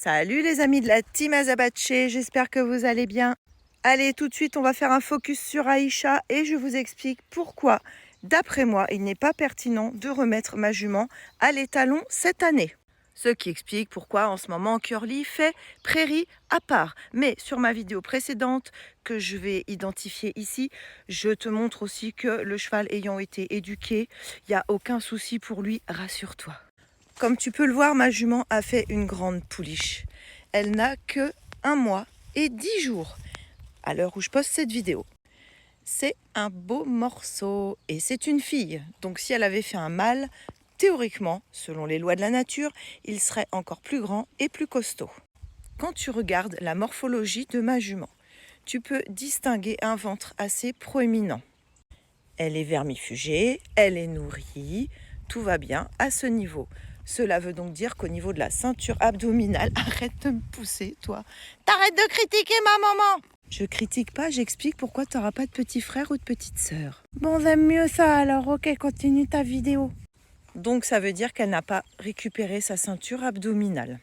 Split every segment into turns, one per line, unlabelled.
Salut les amis de la team Azabache, j'espère que vous allez bien. Allez, tout de suite, on va faire un focus sur Aïcha et je vous explique pourquoi, d'après moi, il n'est pas pertinent de remettre ma jument à l'étalon cette année. Ce qui explique pourquoi en ce moment Curly fait prairie à part. Mais sur ma vidéo précédente que je vais identifier ici, je te montre aussi que le cheval ayant été éduqué, il n'y a aucun souci pour lui, rassure-toi. Comme tu peux le voir, ma jument a fait une grande pouliche. Elle n'a que 1 mois et 10 jours à l'heure où je poste cette vidéo. C'est un beau morceau et c'est une fille. Donc si elle avait fait un mâle, théoriquement, selon les lois de la nature, il serait encore plus grand et plus costaud. Quand tu regardes la morphologie de ma jument, tu peux distinguer un ventre assez proéminent. Elle est vermifugée, elle est nourrie, tout va bien à ce niveau. Cela veut donc dire qu'au niveau de la ceinture abdominale, arrête de me pousser, toi. T'arrêtes de critiquer ma maman. Je critique pas, j'explique pourquoi tu n'auras pas de petit frère ou de petite sœur. Bon, j'aime mieux ça, alors ok, continue ta vidéo. Donc ça veut dire qu'elle n'a pas récupéré sa ceinture abdominale.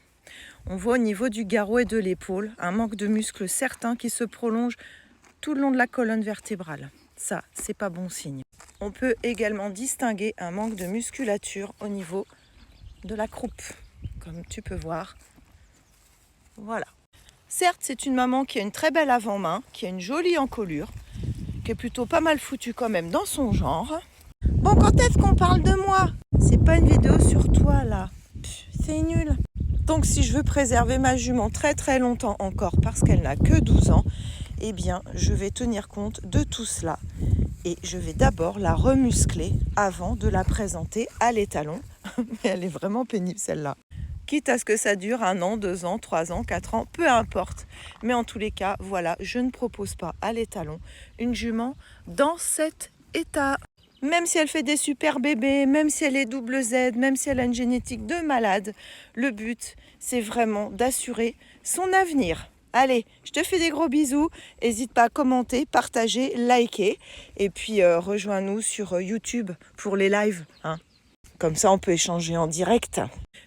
On voit au niveau du garrot et de l'épaule un manque de muscles certain qui se prolonge tout le long de la colonne vertébrale. Ça, c'est pas bon signe. On peut également distinguer un manque de musculature au niveau de la croupe, comme tu peux voir. Voilà. Certes, c'est une maman qui a une très belle avant-main, qui a une jolie encolure, qui est plutôt pas mal foutue quand même dans son genre. Bon, quand est-ce qu'on parle de moi? C'est pas une vidéo sur toi là. C'est nul. Donc si je veux préserver ma jument très très longtemps encore parce qu'elle n'a que 12 ans, eh bien je vais tenir compte de tout cela. Et je vais d'abord la remuscler avant de la présenter à l'étalon. Mais elle est vraiment pénible celle-là. Quitte à ce que ça dure 1 an, 2 ans, 3 ans, 4 ans, peu importe. Mais en tous les cas, voilà, je ne propose pas à l'étalon une jument dans cet état. Même si elle fait des super bébés, même si elle est double Z, même si elle a une génétique de malade, le but, c'est vraiment d'assurer son avenir. Allez, je te fais des gros bisous. N'hésite pas à commenter, partager, liker. Et puis, rejoins-nous sur YouTube pour les lives. Comme ça, on peut échanger en direct.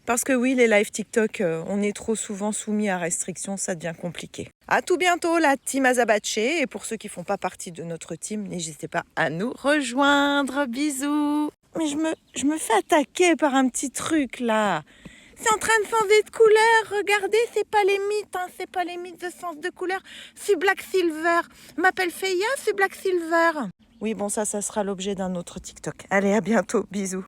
Parce que oui, les lives TikTok, on est trop souvent soumis à restrictions, ça devient compliqué. À tout bientôt, la team Azabache. Et pour ceux qui ne font pas partie de notre team, n'hésitez pas à nous rejoindre. Bisous. Mais je me fais attaquer par un petit truc là. C'est en train de changer de couleur. Regardez, c'est pas les mythes, c'est pas les mythes de sens de couleur. C'est Black Silver. M'appelle Feya, c'est Black Silver. Oui, bon, ça sera l'objet d'un autre TikTok. Allez, à bientôt. Bisous.